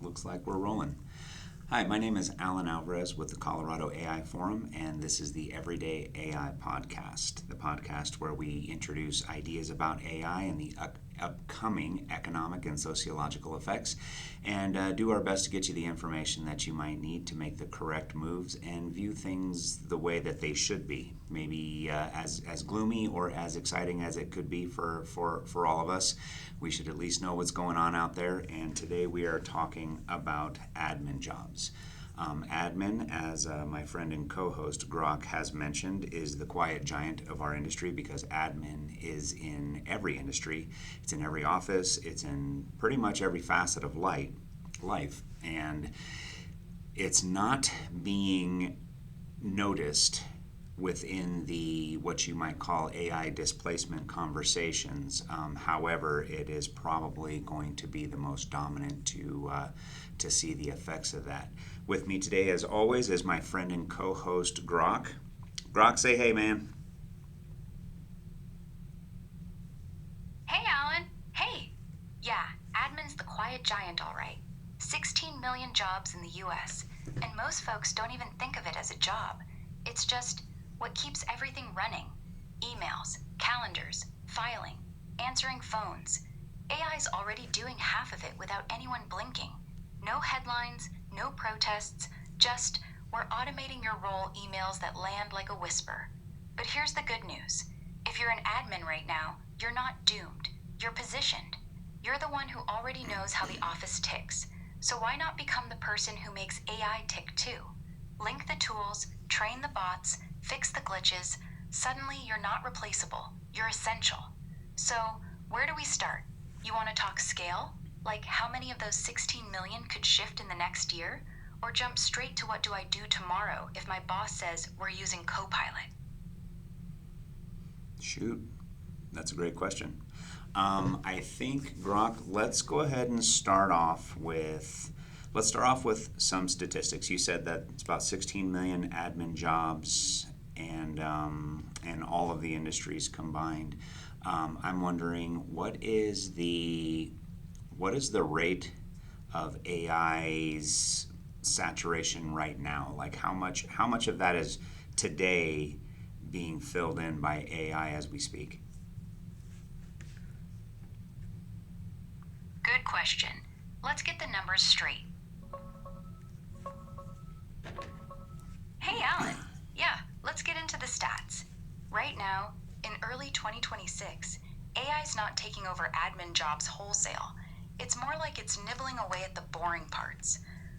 Looks like we're rolling. Hi, my name is Alan Alvarez with the Colorado AI Forum, and this is the Everyday AI Podcast, the podcast where we introduce ideas about AI and the upcoming economic and sociological effects, and do our best to get you the information that you might need to make the correct moves and view things the way that they should be. Maybe as gloomy or as exciting as it could be for all of us. We should at least know what's going on out there, and today we are talking about admin jobs. Admin, as my friend and co-host Grok has mentioned, is the quiet giant of our industry because admin is in every industry. It's in every office. It's in pretty much every facet of life. And it's not being noticed within the what you might call AI displacement conversations. However, it is probably going to be the most dominant to see the effects of that. With me today, as always, is my friend and co-host Grok. Grok, say hey, man. Hey, Alan. Hey. Yeah, admin's the quiet giant, all right. 16 million jobs in the U.S., and most folks don't even think of it as a job. It's just what keeps everything running. Emails, calendars, filing, answering phones. AI's already doing half of it without anyone blinking. No headlines, no protests, just we're automating your role emails that land like a whisper. But here's the good news. If you're an admin right now, you're not doomed. You're positioned. You're the one who already knows how the office ticks. So why not become the person who makes AI tick too? Link the tools, train the bots, fix the glitches. Suddenly you're not replaceable. You're essential. So where do we start? You want to talk scale? Like how many of those 16 million could shift in the next year? Or jump straight to what do I do tomorrow if my boss says we're using Copilot? Shoot, that's a great question. I think, Grok, let's go ahead and start off with some statistics. You said that it's about 16 million admin jobs and all of the industries combined. I'm wondering what is the rate of AI's saturation right now? Like how much of that is today being filled in by AI as we speak? Good question. Let's get the numbers straight. Hey, Alan. Yeah, let's get into the stats. Right now, in early 2026, AI's not taking over admin jobs wholesale. It's more like it's nibbling away at the boring parts.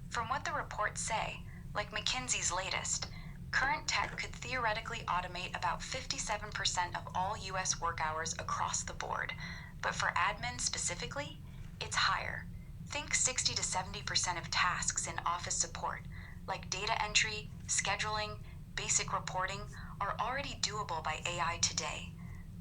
From what the reports say, like McKinsey's latest, current tech could theoretically automate about 57% of all US work hours across the board. But for admin specifically, it's higher. Think 60 to 70% of tasks in office support, like data entry, scheduling, basic reporting, are already doable by AI today.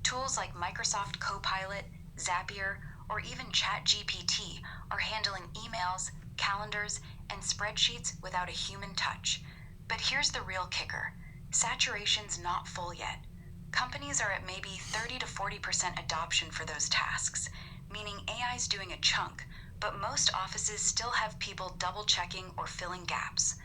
Tools like Microsoft Copilot, Zapier, or even ChatGPT are handling emails, calendars, and spreadsheets without a human touch. But here's the real kicker. Saturation's not full yet. Companies are at maybe 30 to 40% adoption for those tasks, meaning AI's doing a chunk, but most offices still have people double-checking or filling gaps.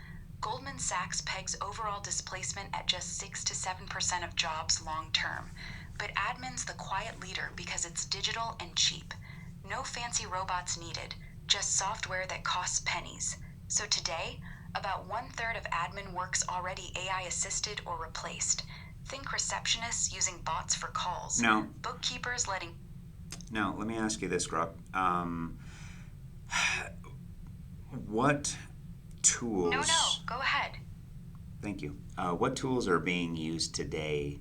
Goldman Sachs pegs overall displacement at just 6 to 7% of jobs long-term, but admin's the quiet leader because it's digital and cheap. No fancy robots needed, just software that costs pennies. So today, about 1/3 of admin work's already AI-assisted or replaced. Think receptionists using bots for calls. Now, Bookkeepers letting... Now, let me ask you this, Grok. What tools... No, go ahead. Thank you. What tools are being used today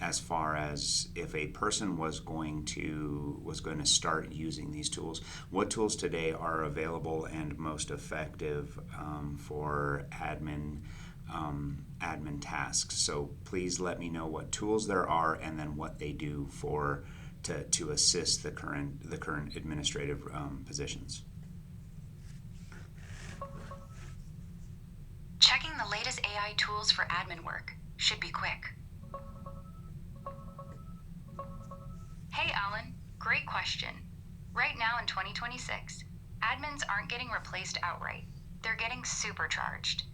as far as if a person was going to start using these tools? What tools today are available and most effective for admin tasks? So please let me know what tools there are and then what they do to assist the current administrative positions. Checking the latest AI tools for admin work should be quick. Hey, Alan. Great question. Right now in 2026, Admins aren't getting replaced outright, they're getting supercharged.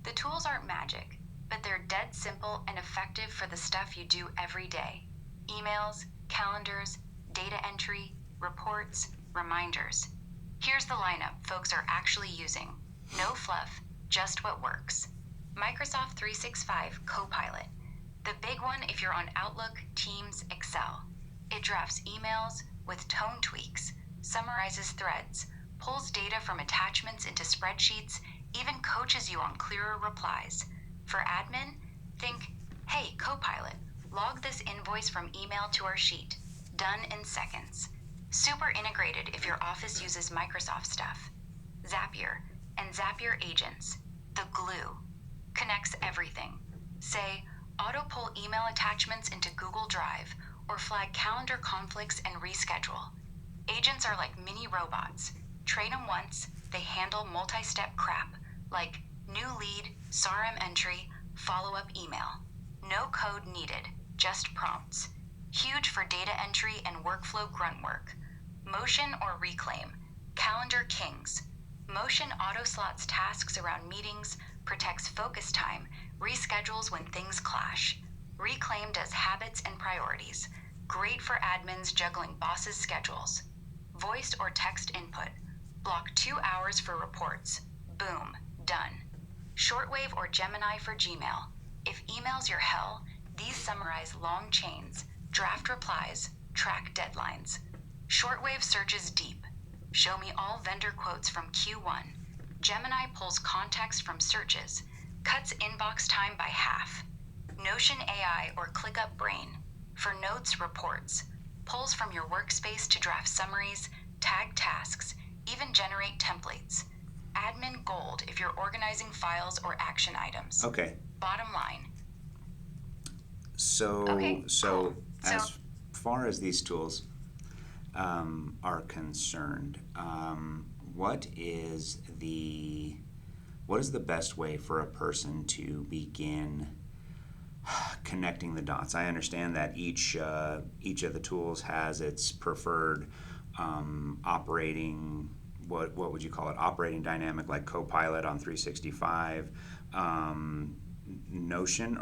The tools aren't magic, but they're dead simple and effective for the stuff you do every day: emails, calendars, data entry, reports, reminders. Here's the lineup folks are actually using. No fluff, just what works. Microsoft 365 Copilot. The big one if you're on Outlook, Teams, Excel. It drafts emails with tone tweaks, summarizes threads, pulls data from attachments into spreadsheets, even coaches you on clearer replies. For admin, think, hey, Copilot, log this invoice from email to our sheet. Done in seconds. Super integrated if your office uses Microsoft stuff. Zapier and Zapier agents, the glue, connects everything. Say, auto pull email attachments into Google Drive or flag calendar conflicts and reschedule. Agents are like mini robots. Train them once, they handle multi-step crap like new lead, SARM entry, follow-up email. No code needed, just prompts. Huge for data entry and workflow grunt work. Motion or Reclaim, calendar kings. Motion auto-slots tasks around meetings, protects focus time, reschedules when things clash. Reclaim does habits and priorities. Great for admins juggling bosses' schedules. Voice or text input. Block 2 hours for reports. Boom, done. Shortwave or Gemini for Gmail. If email's your hell, these summarize long chains, draft replies, track deadlines. Shortwave searches deep. Show me all vendor quotes from Q1. Gemini pulls context from searches, cuts inbox time by half. Notion AI or ClickUp Brain. For notes, reports. Pulls from your workspace to draft summaries, tag tasks, even generate templates. Admin gold if you're organizing files or action items. Okay. Bottom line. So as far as these tools are concerned, what is the best way for a person to begin connecting the dots? I understand that each of the tools has its preferred operating, what would you call it, operating dynamic, like Copilot on 365, Motion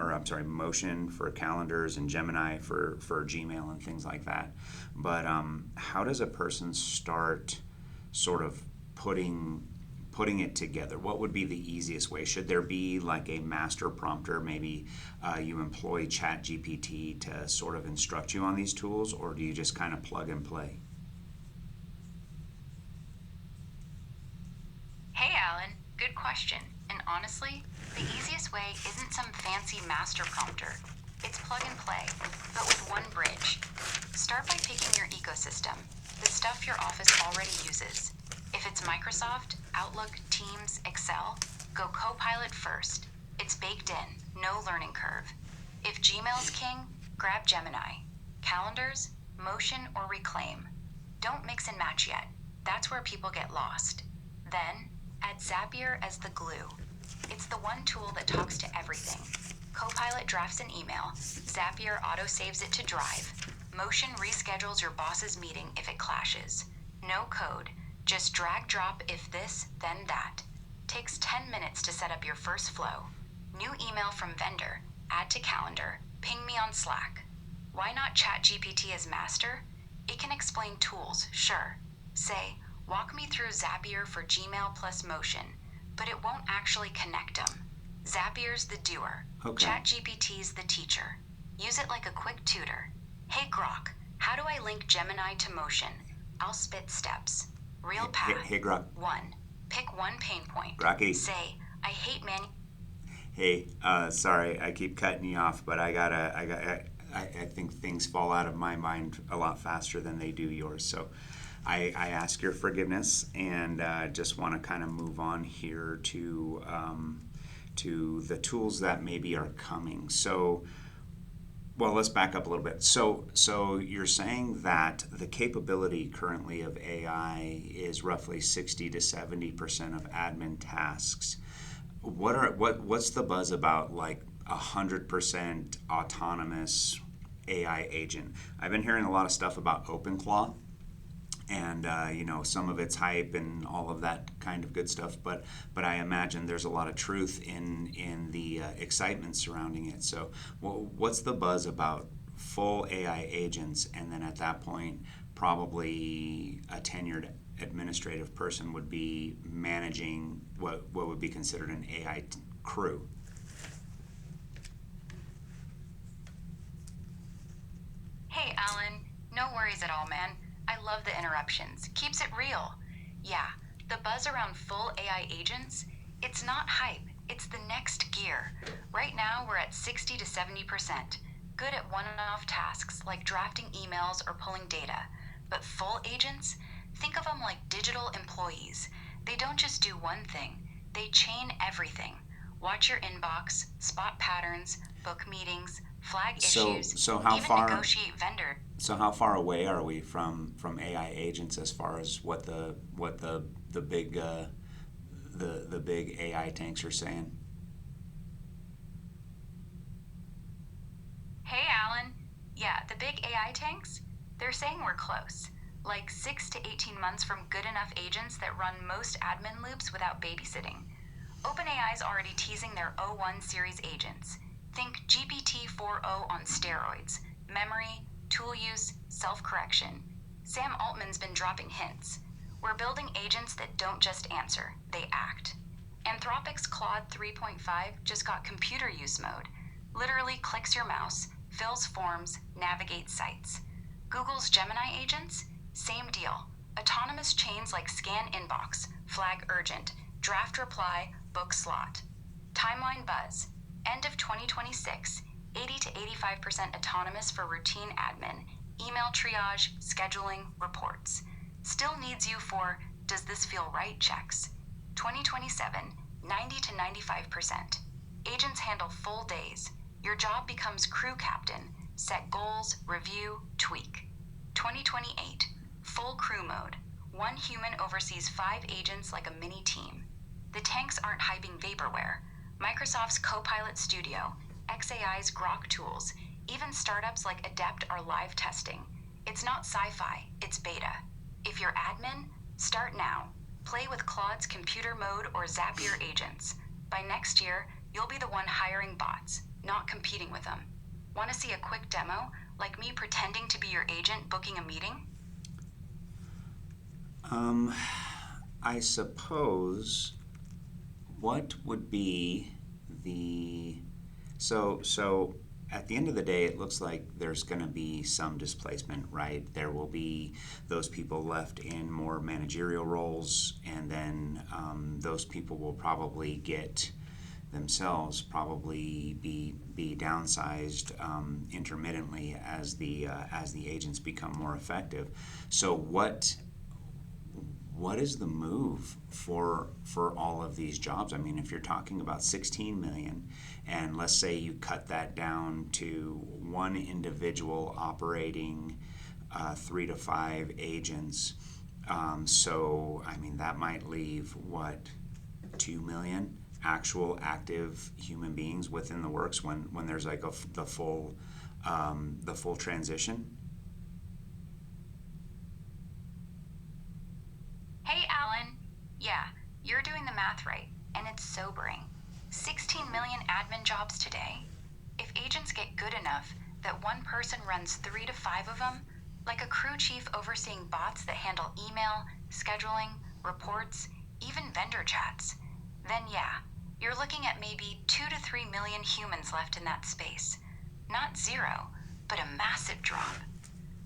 for calendars, and Gemini for Gmail and things like that. But how does a person start sort of putting it together? What would be the easiest way? Should there be like a master prompter? Maybe you employ ChatGPT to sort of instruct you on these tools, or do you just kind of plug and play? Hey, Alan, good question. And honestly, the easiest way isn't some fancy master prompter. It's plug and play, but with one bridge. Start by picking your ecosystem, the stuff your office already uses. If it's Microsoft, Outlook, Teams, Excel, go Copilot first. It's baked in, no learning curve. If Gmail's king, grab Gemini. Calendars, Motion, or Reclaim. Don't mix and match yet. That's where people get lost. Then, add Zapier as the glue. It's the one tool that talks to everything. Copilot drafts an email. Zapier auto-saves it to Drive. Motion reschedules your boss's meeting if it clashes. No code, just drag-drop if this, then that. Takes 10 minutes to set up your first flow. New email from vendor, add to calendar, ping me on Slack. Why not ChatGPT as master? It can explain tools, sure. Say, walk me through Zapier for Gmail plus Motion, but it won't actually connect them. Zapier's the doer. Okay. ChatGPT's the teacher. Use it like a quick tutor. Hey Grok, how do I link Gemini to Motion? I'll spit steps. Real path. Hey Grok. 1. Pick one pain point. Grocky. Say, I hate Hey, sorry, I keep cutting you off, but I think things fall out of my mind a lot faster than they do yours. So I ask your forgiveness, and just want to kind of move on here to the tools that maybe are coming. So, well, let's back up a little bit. So you're saying that the capability currently of AI is roughly 60 to 70% of admin tasks. What's the buzz about like 100% autonomous AI agent? I've been hearing a lot of stuff about OpenClaw, and some of it's hype and all of that kind of good stuff, but I imagine there's a lot of truth in the excitement surrounding it. So what's the buzz about full AI agents, and then at that point probably a tenured administrative person would be managing what would be considered an AI crew? Hey, Alan. No worries at all, man. I love the interruptions. Keeps it real. Yeah, the buzz around full AI agents, it's not hype. It's the next gear. Right now, we're at 60 to 70%. Good at one-off tasks like drafting emails or pulling data. But full agents? Think of them like digital employees. They don't just do one thing. They chain everything. Watch your inbox, spot patterns, book meetings, flag issues, So how even far negotiate vendor. so how far away are we from AI agents as far as what the big the big AI tanks are saying? Hey, Alan. Yeah, the big AI tanks? They're saying we're close. Like 6 to 18 months from good enough agents that run most admin loops without babysitting. OpenAI's already teasing their O1 series agents. Think GPT 4.0 on steroids. Memory, tool use, self-correction. Sam Altman's been dropping hints. We're building agents that don't just answer, they act. Anthropic's Claude 3.5 just got computer use mode. Literally clicks your mouse, fills forms, navigates sites. Google's Gemini agents? Same deal. Autonomous chains like scan inbox, flag urgent, draft reply, book slot. Timeline buzz. End of 2026, 80 to 85% autonomous for routine admin, email triage, scheduling, reports. Still needs you for does this feel right checks. 2027, 90 to 95%. Agents handle full days. Your job becomes crew captain, set goals, review, tweak. 2028, full crew mode. One human oversees 5 agents like a mini team. The tanks aren't hyping vaporware. Microsoft's Copilot Studio, xAI's Grok tools, even startups like Adept are live testing. It's not sci-fi, it's beta. If you're admin, start now. Play with Claude's computer mode or Zapier agents. By next year, you'll be the one hiring bots, not competing with them. Want to see a quick demo, like me pretending to be your agent booking a meeting? I suppose what would be the so at the end of the day, it looks like there's going to be some displacement, right? There will be those people left in more managerial roles, and then those people will probably get themselves probably be downsized intermittently as the agents become more effective. So what is the move for all of these jobs? I mean, if you're talking about 16 million, and let's say you cut that down to one individual operating 3 to 5 agents, so I mean that might leave what, 2 million actual active human beings within the works when there's like the full transition. Hey, Alan. Yeah, you're doing the math right, and it's sobering. 16 million admin jobs today. If agents get good enough that one person runs 3 to 5 of them, like a crew chief overseeing bots that handle email, scheduling, reports, even vendor chats, then yeah, you're looking at maybe 2 to 3 million humans left in that space. Not zero, but a massive drop.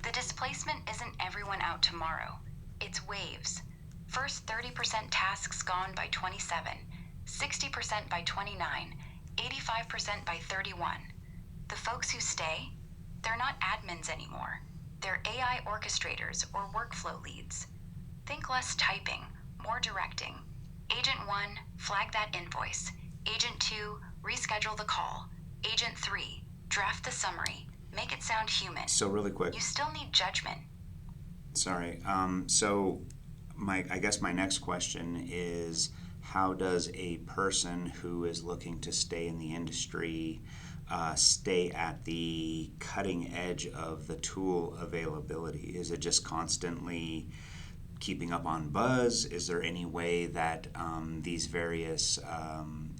The displacement isn't everyone out tomorrow. It's waves. First 30% tasks gone by 27, 60% by 29, 85% by 31. The folks who stay, they're not admins anymore. They're AI orchestrators or workflow leads. Think less typing, more directing. Agent 1, flag that invoice. Agent 2, reschedule the call. Agent 3, draft the summary. Make it sound human. So really quick. You still need judgment. Sorry. I guess my next question is, how does a person who is looking to stay in the industry stay at the cutting edge of the tool availability? Is it just constantly keeping up on buzz? Is there any way that these various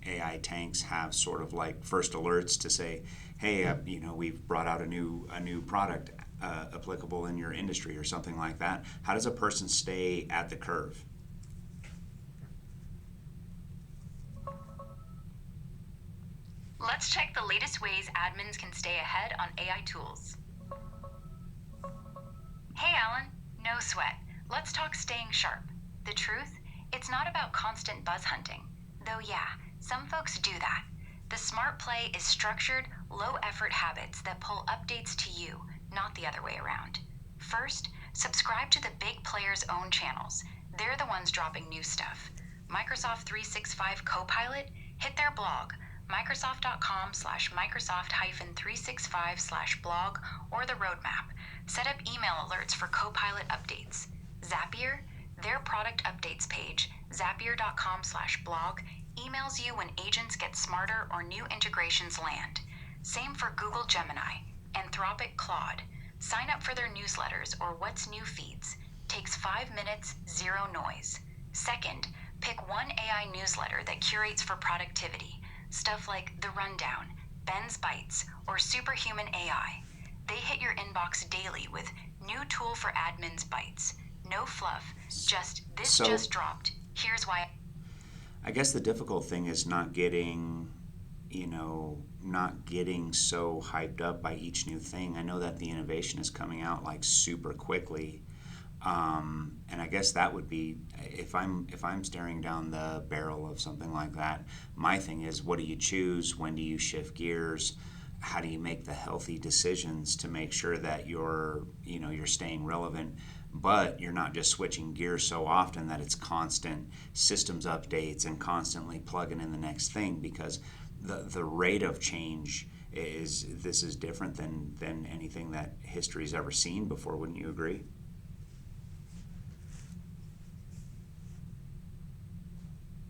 AI tanks have sort of like first alerts to say, hey, we've brought out a new product applicable in your industry or something like that? How does a person stay at the curve? Let's check the latest ways admins can stay ahead on AI tools. Hey Alan, no sweat. Let's talk staying sharp. The truth? It's not about constant buzz hunting. Though yeah, some folks do that. The smart play is structured, low-effort habits that pull updates to you, not the other way around. First, subscribe to the big players' own channels. They're the ones dropping new stuff. Microsoft 365 Copilot, hit their blog, microsoft.com/microsoft-365/blog, or the roadmap. Set up email alerts for Copilot updates. Zapier, their product updates page, zapier.com/blog, emails you when agents get smarter or new integrations land. Same for Google Gemini, Anthropic Claude. Sign up for their newsletters or What's New feeds. Takes 5 minutes, zero noise. Second, pick one AI newsletter that curates for productivity. Stuff like The Rundown, Ben's Bites, or Superhuman AI. They hit your inbox daily with new tool for admins bites. No fluff, just this just dropped. Here's why. I guess the difficult thing is not getting so hyped up by each new thing. I know that the innovation is coming out like super quickly. And I guess that would be, if I'm staring down the barrel of something like that, my thing is, what do you choose? When do you shift gears? How do you make the healthy decisions to make sure that you're staying relevant, but you're not just switching gears so often that it's constant systems updates and constantly plugging in the next thing, because the rate of change is different than anything that history's ever seen before. Wouldn't you agree?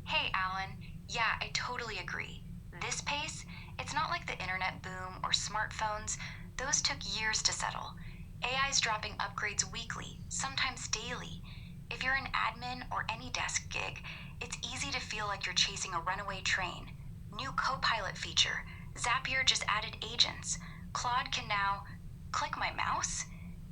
Hey Alan, yeah, I totally agree. This pace, it's not like the internet boom or smartphones. Those took years to settle. AI's dropping upgrades weekly, sometimes daily. If you're an admin or any desk gig, it's easy to feel like you're chasing a runaway train. New Copilot feature. Zapier just added agents. Claude can now click my mouse?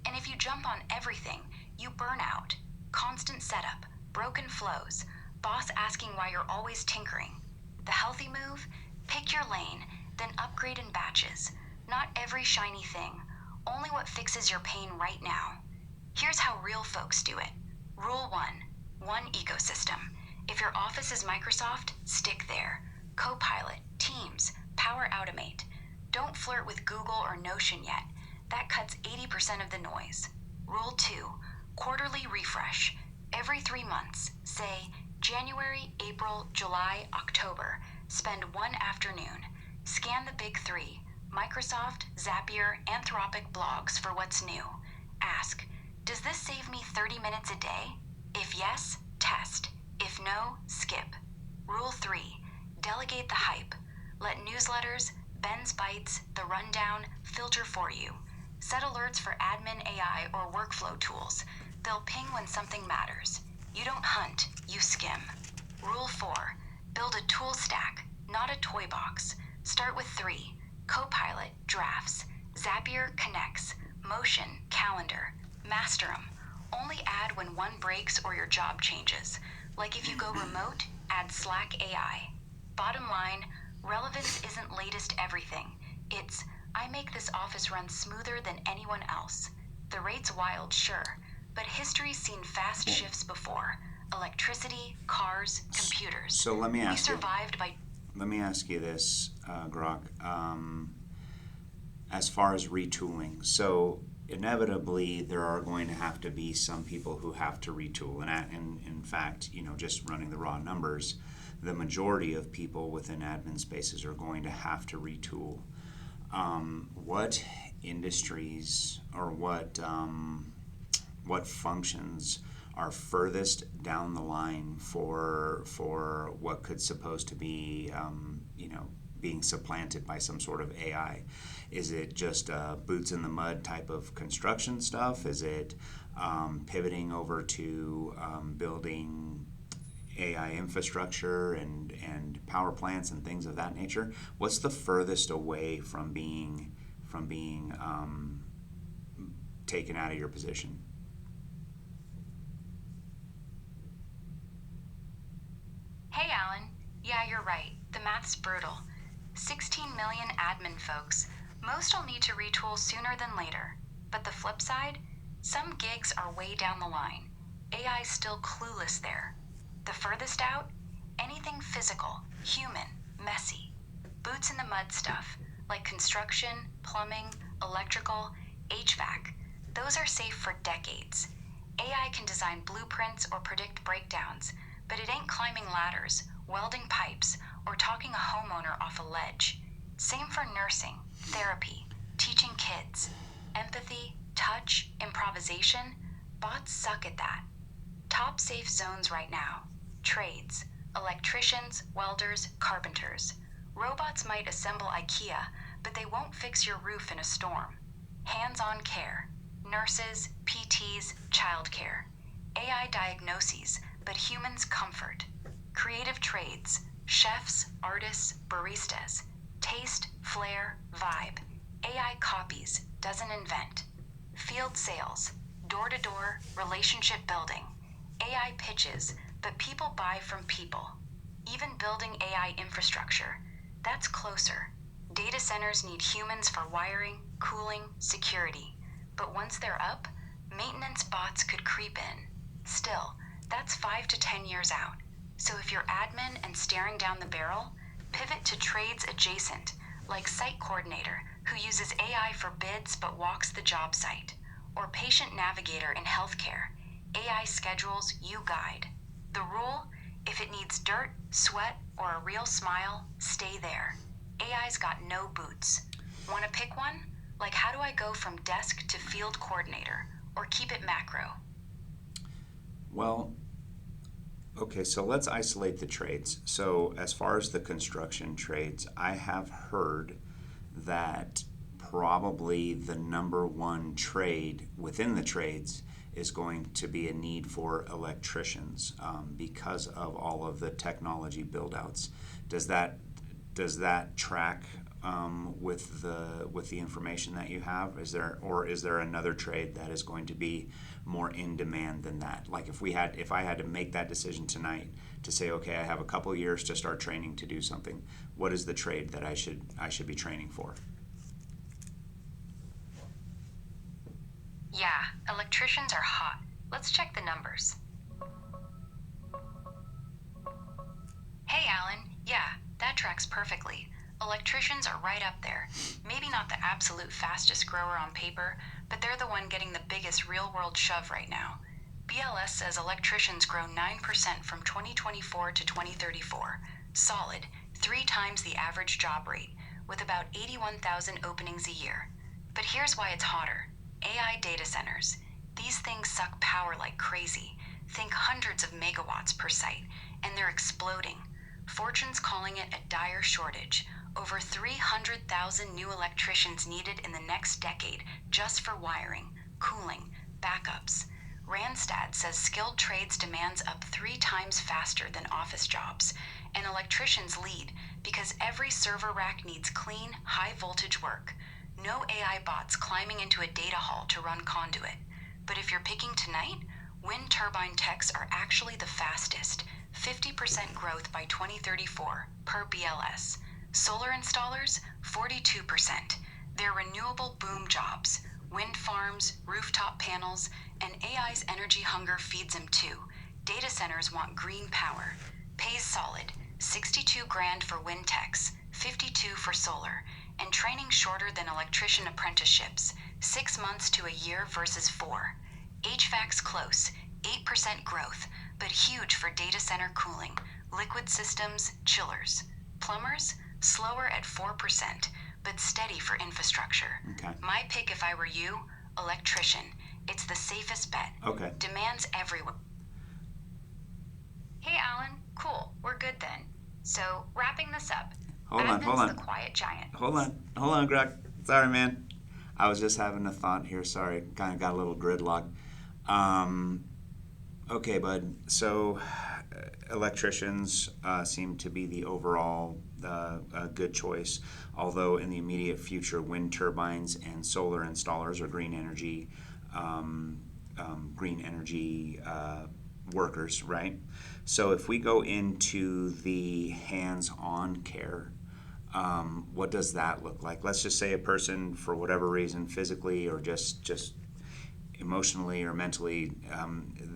And if you jump on everything, you burn out. Constant setup, broken flows, boss asking why you're always tinkering. The healthy move? Pick your lane, then upgrade in batches. Not every shiny thing, only what fixes your pain right now. Here's how real folks do it. Rule 1, one ecosystem. If your office is Microsoft, stick there. Copilot, Teams, Power Automate. Don't flirt with Google or Notion yet. That cuts 80% of the noise. Rule 2, quarterly refresh. Every 3 months, say January, April, July, October. Spend one afternoon. Scan the big 3, Microsoft, Zapier, Anthropic blogs for what's new. Ask, does this save me 30 minutes a day? If yes, test. If no, skip. Rule 3, delegate the hype. Let newsletters, Ben's Bites, The Rundown filter for you. Set alerts for admin AI or workflow tools. They'll ping when something matters. You don't hunt, you skim. Rule 4, build a tool stack, not a toy box. Start with 3, Copilot, Drafts, Zapier, Connects, Motion, Calendar. Master 'em. Only add when one breaks or your job changes. Like if you go remote, add Slack AI. Bottom line, relevance isn't latest everything. It's, I make this office run smoother than anyone else. The rate's wild, sure, but history's seen fast shifts before. Electricity, cars, computers. So let me ask we survived by... Let me ask you this, Grok. As far as retooling, so inevitably there are going to have to be some people who have to retool, and in fact, just running the raw numbers, the majority of people within admin spaces are going to have to retool. What industries or what functions are furthest down the line for what could supposed to be being supplanted by some sort of AI? Is it just boots in the mud type of construction stuff? Is it pivoting over to building AI infrastructure and power plants and things of that nature? What's the furthest away from being taken out of your position? Hey, Alan. Yeah, you're right. The math's brutal. 16 million admin folks. Most will need to retool sooner than later. But the flip side? Some gigs are way down the line. AI's still clueless there. The furthest out? Anything physical, human, messy. Boots in the mud stuff, like construction, plumbing, electrical, HVAC. Those are safe for decades. AI can design blueprints or predict breakdowns, but it ain't climbing ladders, welding pipes, or talking a homeowner off a ledge. Same for nursing, therapy, teaching kids. Empathy, touch, improvisation, bots suck at that. Top safe zones right now: trades, electricians, welders, carpenters. Robots might assemble IKEA, but they won't fix your roof in a storm. Hands-on care, nurses, PTs, childcare. AI diagnoses, but humans comfort. Creative trades, chefs, artists, baristas. Taste, flair, vibe. AI copies, doesn't invent. Field sales, door-to-door, relationship building. AI pitches, but people buy from people. Even building AI infrastructure, that's closer. Data centers need humans for wiring, cooling, security. But once they're up, maintenance bots could creep in. Still, that's 5 to 10 years out. So if you're admin and staring down the barrel, pivot to trades adjacent, like site coordinator, who uses AI for bids but walks the job site, or patient navigator in healthcare. AI schedules, you guide. The rule? If it needs dirt, sweat, or a real smile, stay there. AI's got no boots. Want to pick one? Like, how do I go from desk to field coordinator? Or keep it macro? Well, okay, so let's isolate the trades. So as far as the construction trades, I have heard that probably the number one trade within the trades is going to be a need for electricians because of all of the technology build-outs. Does that track with the information that you have? Is there another trade that is going to be more in demand than that? Like if I had to make that decision tonight to say, okay, I have a couple years to start training to do something, what is the trade that I should be training for? Yeah, electricians are hot. Let's check the numbers. Hey, Alan. Yeah, that tracks perfectly. Electricians are right up there. Maybe not the absolute fastest grower on paper, but they're the one getting the biggest real-world shove right now. BLS says electricians grow 9% from 2024 to 2034. Solid, 3 times the average job rate, with about 81,000 openings a year. But here's why it's hotter. AI data centers. These things suck power like crazy. Think hundreds of megawatts per site, and they're exploding. Fortune's calling it a dire shortage. Over 300,000 new electricians needed in the next decade just for wiring, cooling, backups. Randstad says skilled trades demands up 3 times faster than office jobs, and electricians lead because every server rack needs clean, high-voltage work. No AI bots climbing into a data hall to run conduit. But if you're picking tonight, wind turbine techs are actually the fastest. 50% growth by 2034 per BLS. Solar installers, 42%. They're renewable boom jobs. Wind farms, rooftop panels, and AI's energy hunger feeds them too. Data centers want green power. Pays solid, 62 grand for wind techs, 52 for solar, and training shorter than electrician apprenticeships, 6 months to a year versus 4. HVAC's close, 8% growth, but huge for data center cooling, liquid systems, chillers. Plumbers, slower at 4%, but steady for infrastructure. Okay. My pick if I were you, electrician. It's the safest bet. Okay. Demands everywhere. Hey, Alan. Cool. We're good then. So, wrapping this up, Admin's the on. quiet giant. Hold on, Grok. Sorry, man. I was just having a thought here. Sorry, kind of got a little gridlock. Um, okay, bud. So, electricians seem to be the overall good choice. Although in the immediate future, wind turbines and solar installers or green energy workers, right? So if we go into the hands-on care, what does that look like? Let's just say a person, for whatever reason, physically or just emotionally or mentally,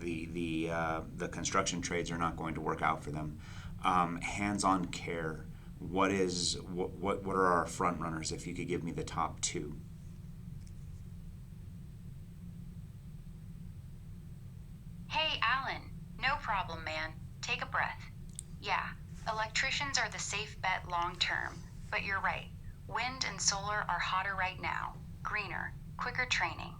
the construction trades are not going to work out for them. Hands-on care. What are our front runners? If you could give me the top two. Hey, Alan. No problem, man. Take a breath. Yeah, electricians are the safe bet long term, but you're right. Wind and solar are hotter right now, greener, quicker training.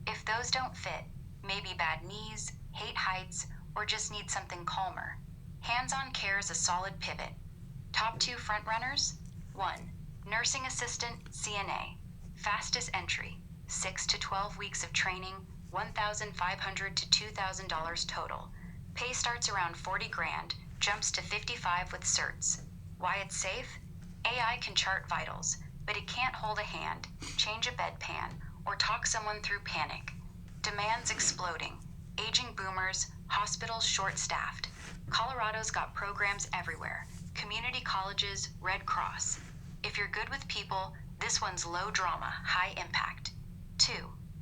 If those don't fit, maybe bad knees, hate heights, or just need something calmer. Hands-on care is a solid pivot. Top two frontrunners? 1. Nursing assistant, CNA. Fastest entry, 6 to 12 weeks of training, $1,500 to $2,000 total. Pay starts around 40 grand, jumps to 55 with certs. Why it's safe? AI can chart vitals, but it can't hold a hand, change a bedpan, or talk someone through panic. Demand's exploding. Aging boomers, hospitals short-staffed. Colorado's got programs everywhere. Community colleges, Red Cross. If you're good with people, this one's low drama, high impact. 2.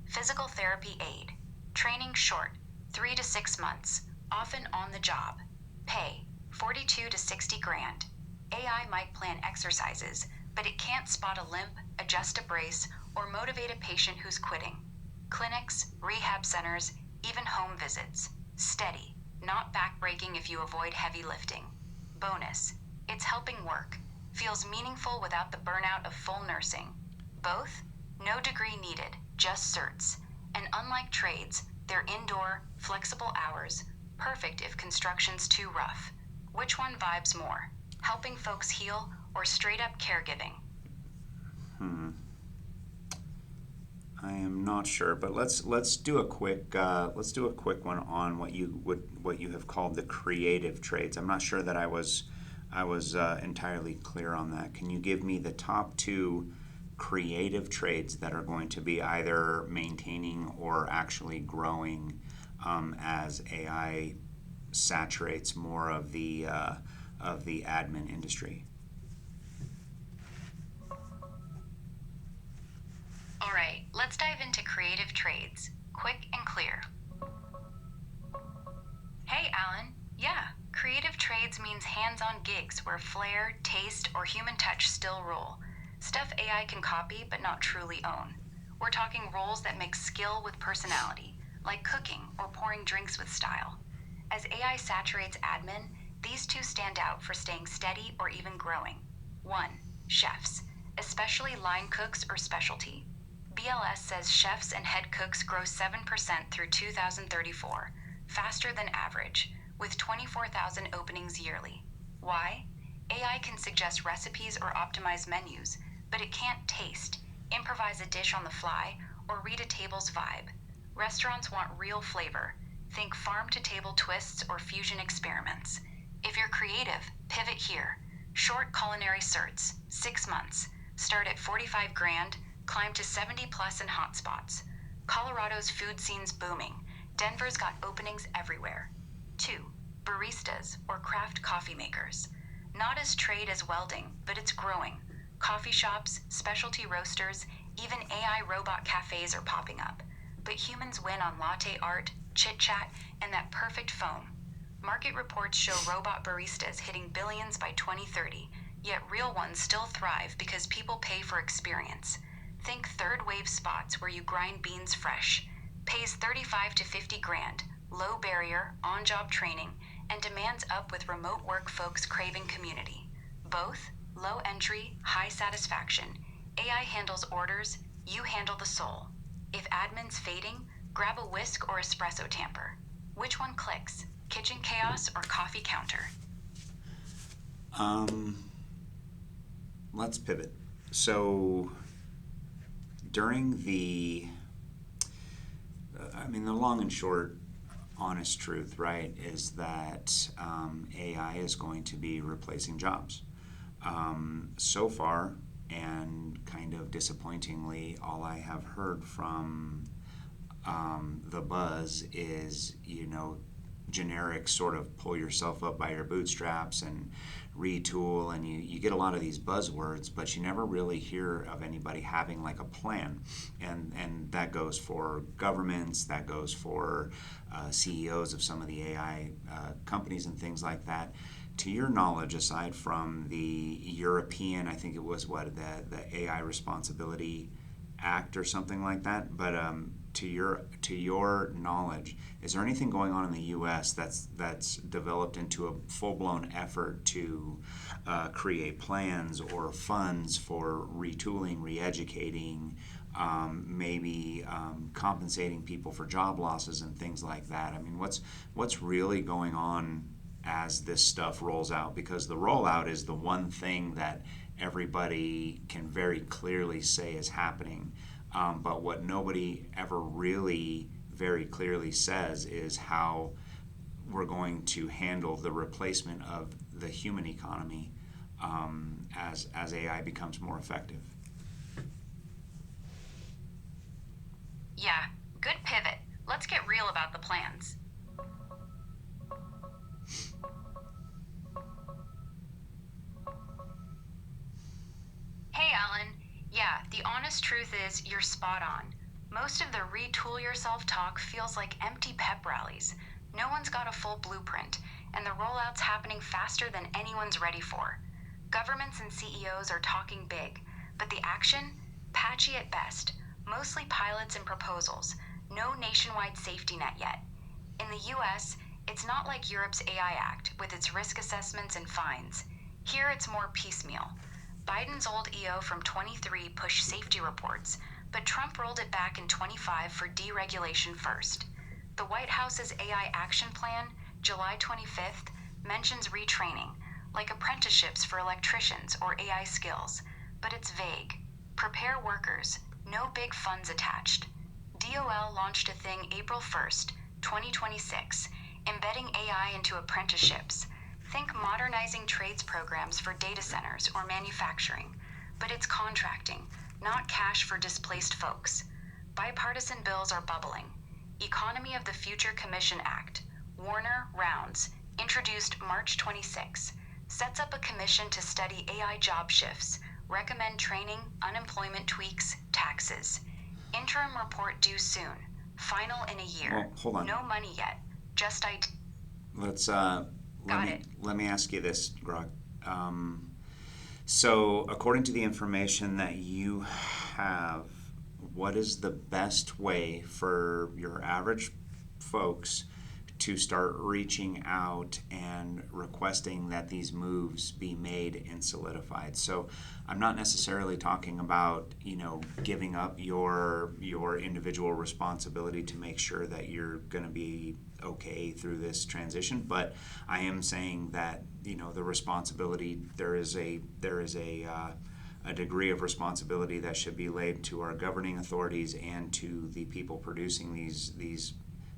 Physical therapy aid. Training short, 3 to 6 months, often on the job. Pay, 42 to 60 grand. AI might plan exercises, but it can't spot a limp, adjust a brace, or motivate a patient who's quitting. Clinics, rehab centers, even home visits. Steady, not backbreaking if you avoid heavy lifting. Bonus, it's helping work. Feels meaningful without the burnout of full nursing. Both? No degree needed, just certs. And unlike trades, they're indoor, flexible hours, perfect if construction's too rough. Which one vibes more? Helping folks heal or straight up caregiving? I am not sure, but let's do a quick one on what you have called the creative trades. I'm not sure that I was entirely clear on that. Can you give me the top two creative trades that are going to be either maintaining or actually growing as AI saturates more of the admin industry? All right, let's dive into creative trades, quick and clear. Hey, Alan. Yeah, creative trades means hands-on gigs where flair, taste, or human touch still rule. Stuff AI can copy but not truly own. We're talking roles that mix skill with personality, like cooking or pouring drinks with style. As AI saturates admin, these two stand out for staying steady or even growing. 1. Chefs, especially line cooks or specialty. BLS says chefs and head cooks grow 7% through 2034, faster than average, with 24,000 openings yearly. Why? AI can suggest recipes or optimize menus, but it can't taste, improvise a dish on the fly, or read a table's vibe. Restaurants want real flavor. Think farm-to-table twists or fusion experiments. If you're creative, pivot here. Short culinary certs, 6 months. Start at 45 grand, climb to 70 plus in hotspots. Colorado's food scene's booming. Denver's got openings everywhere. 2. Baristas or craft coffee makers. Not as trade as welding, but it's growing. Coffee shops, specialty roasters, even AI robot cafes are popping up. But humans win on latte art, chit-chat, and that perfect foam. Market reports show robot baristas hitting billions by 2030, yet real ones still thrive because people pay for experience. Think third wave spots where you grind beans fresh. Pays 35 to 50 grand, low barrier, on-job training, and demands up with remote work folks craving community. Both, low entry, high satisfaction. AI handles orders, you handle the soul. If admin's fading, grab a whisk or espresso tamper. Which one clicks? Kitchen chaos or coffee counter? let's pivot. So during the the long and short, honest truth, right, is that AI is going to be replacing jobs. So far, and kind of disappointingly, all I have heard from the buzz is, generic sort of pull yourself up by your bootstraps and retool, and you get a lot of these buzzwords, but you never really hear of anybody having like a plan. And that goes for governments, that goes for CEOs of some of the AI companies and things like that. To your knowledge, aside from the European, I think it was the AI Responsibility Act or something like that, but to your knowledge, is there anything going on in the U.S. that's developed into a full-blown effort to create plans or funds for retooling, re-educating, maybe compensating people for job losses and things like that? I mean, what's really going on as this stuff rolls out? Because the rollout is the one thing that everybody can very clearly say is happening. But what nobody ever really very clearly says is how we're going to handle the replacement of the human economy as AI becomes more effective. Yeah, good pivot. Let's get real about the plans. Hey, Alan. Yeah, the honest truth is you're spot on. Most of the retool yourself talk feels like empty pep rallies. No one's got a full blueprint, and the rollout's happening faster than anyone's ready for. Governments and CEOs are talking big, but the action? Patchy at best. Mostly pilots and proposals. No nationwide safety net yet. In the US, it's not like Europe's AI Act with its risk assessments and fines. Here it's more piecemeal. Biden's old EO from 23 pushed safety reports, but Trump rolled it back in 25 for deregulation first. The White House's AI action plan, July 25th, mentions retraining, like apprenticeships for electricians or AI skills, but it's vague. Prepare workers, no big funds attached. DOL launched a thing April 1st, 2026, embedding AI into apprenticeships. Think modernizing trades programs for data centers or manufacturing, but it's contracting, not cash for displaced folks. Bipartisan bills are bubbling. Economy of the Future Commission Act, Warner Rounds, introduced March 26, sets up a commission to study AI job shifts, recommend training, unemployment tweaks, taxes. Interim report due soon. Final in a year. Well, hold on. No money yet. Just Let me ask you this, Grok. So, according to the information that you have, what is the best way for your average folks to start reaching out and requesting that these moves be made and solidified? So I'm not necessarily talking about, giving up your individual responsibility to make sure that you're going to be okay through this transition, but I am saying that, the responsibility, there is a degree of responsibility that should be laid to our governing authorities and to the people producing these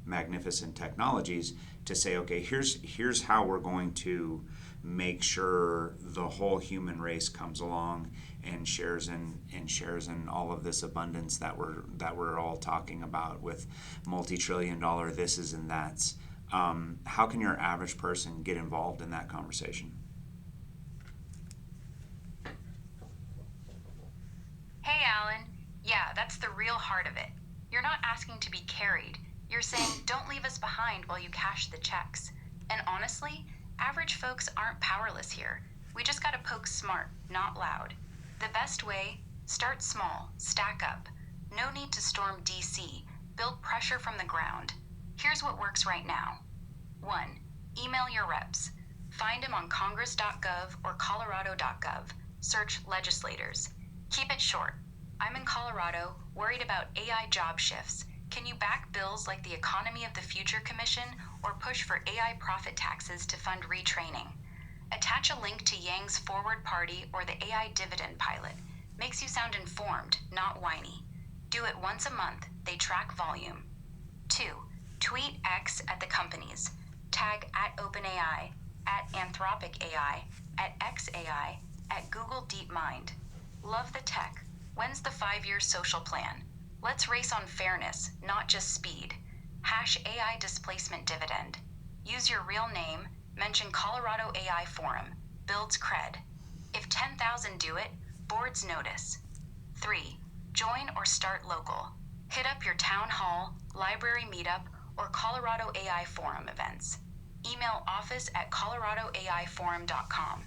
magnificent technologies to say, okay, here's how we're going to make sure the whole human race comes along and shares in all of this abundance that we're all talking about with multi-trillion-dollar thises and that's. How can your average person get involved in that conversation? Hey, Alan. Yeah, that's the real heart of it. You're not asking to be carried. You're saying, don't leave us behind while you cash the checks. And honestly, average folks aren't powerless here. We just gotta poke smart, not loud. The best way? Start small, stack up. No need to storm DC. Build pressure from the ground. Here's what works right now. 1. Email your reps. Find them on congress.gov or colorado.gov. Search legislators. Keep it short. I'm in Colorado, worried about AI job shifts. Can you back bills like the Economy of the Future Commission or push for AI profit taxes to fund retraining? Attach a link to Yang's Forward Party or the AI Dividend Pilot. Makes you sound informed, not whiny. Do it once a month. They track volume. 2. Tweet X at the companies. Tag at OpenAI, at Anthropic AI, at XAI, at Google DeepMind. Love the tech. When's the 5-year social plan? Let's race on fairness, not just speed. #AI displacement dividend. Use your real name, mention Colorado AI Forum. Builds cred. If 10,000 do it, boards notice. 3. Join or start local. Hit up your town hall, library meetup, or Colorado AI Forum events. Email office@coloradoaiforum.com.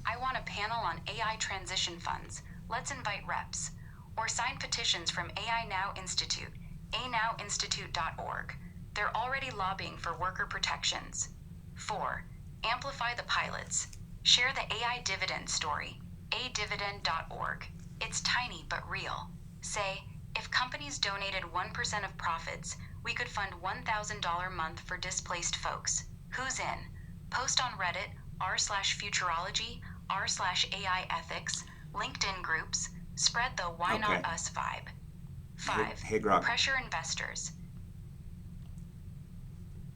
I want a panel on AI transition funds. Let's invite reps. Or sign petitions from AI Now Institute, anowinstitute.org. They're already lobbying for worker protections. 4. Amplify the pilots. Share the AI dividend story, adividend.org. It's tiny but real. Say, if companies donated 1% of profits, we could fund $1,000 a month for displaced folks. Who's in? Post on Reddit, r/futurology, r/AI ethics, LinkedIn groups. Spread the why not Okay. us vibe. 5. Hey, Grok. Pressure investors.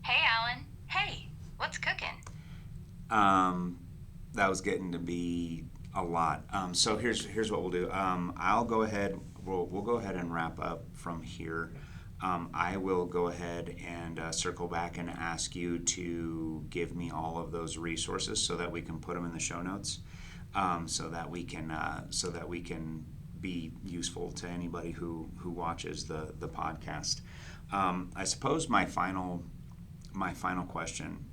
Hey, Alan. Hey, what's cooking? That was getting to be a lot. So here's what we'll do. I'll go ahead. We'll go ahead and wrap up from here. I will go ahead and circle back and ask you to give me all of those resources so that we can put them in the show notes, so that we can be useful to anybody who watches the podcast. I suppose my final question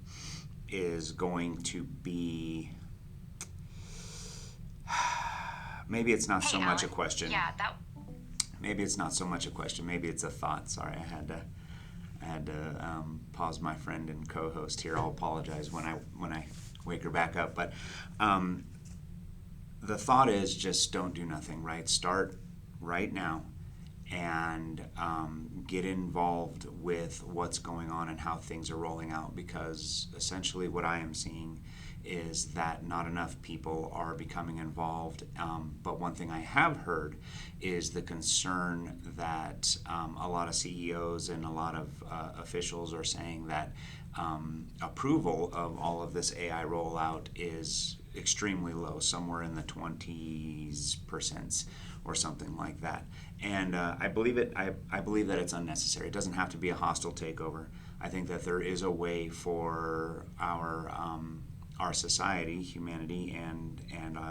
is going to be, maybe it's not so much a question. Yeah, Maybe it's not so much a question. Maybe it's a thought. Sorry, I had to pause my friend and co-host here. I'll apologize when I wake her back up. But the thought is just don't do nothing. Right? Start right now and get involved with what's going on and how things are rolling out. Because essentially, what I am seeing is that not enough people are becoming involved. But one thing I have heard is the concern that a lot of CEOs and a lot of officials are saying that approval of all of this AI rollout is extremely low, somewhere in the 20s% or something like that. And I believe it. I believe that it's unnecessary. It doesn't have to be a hostile takeover. I think that there is a way for our society, humanity, and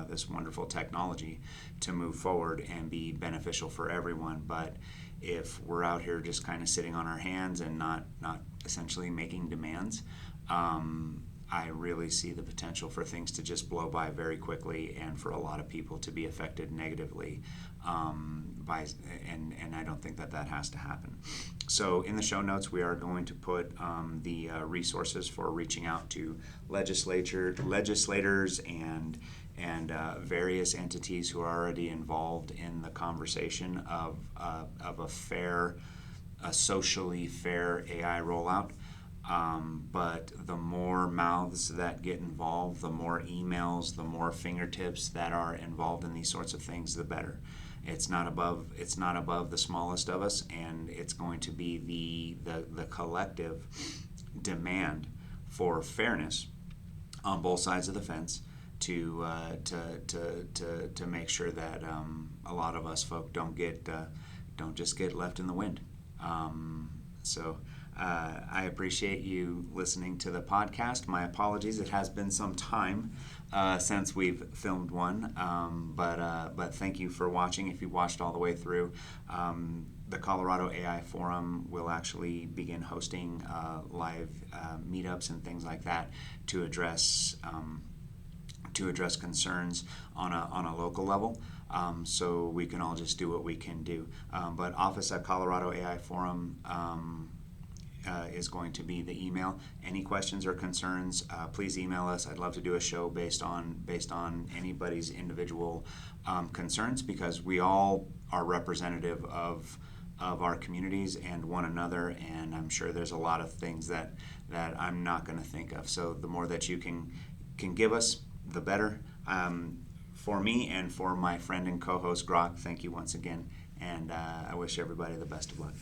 this wonderful technology to move forward and be beneficial for everyone. But if we're out here just kind of sitting on our hands and not essentially making demands, I really see the potential for things to just blow by very quickly and for a lot of people to be affected negatively and I don't think that has to happen. So in the show notes, we are going to put the resources for reaching out to legislators and various entities who are already involved in the conversation of a socially fair AI rollout. But the more mouths that get involved, the more emails, the more fingertips that are involved in these sorts of things, the better. It's not above the smallest of us, and it's going to be the collective demand for fairness on both sides of the fence to make sure that a lot of us folk don't just get left in the wind. So I appreciate you listening to the podcast. My apologies; it has been some time since we've filmed one, but thank you for watching. If you watched all the way through, the Colorado AI Forum will actually begin hosting live meetups and things like that to address concerns on a local level. So we can all just do what we can do. But office at Colorado AI Forum is going to be the email. Any questions or concerns, please email us. I'd love to do a show based on anybody's individual concerns, because we all are representative of our communities and one another, and I'm sure there's a lot of things that I'm not going to think of. So the more that you can give us, the better. For me and for my friend and co-host Grok, thank you once again, and I wish everybody the best of luck.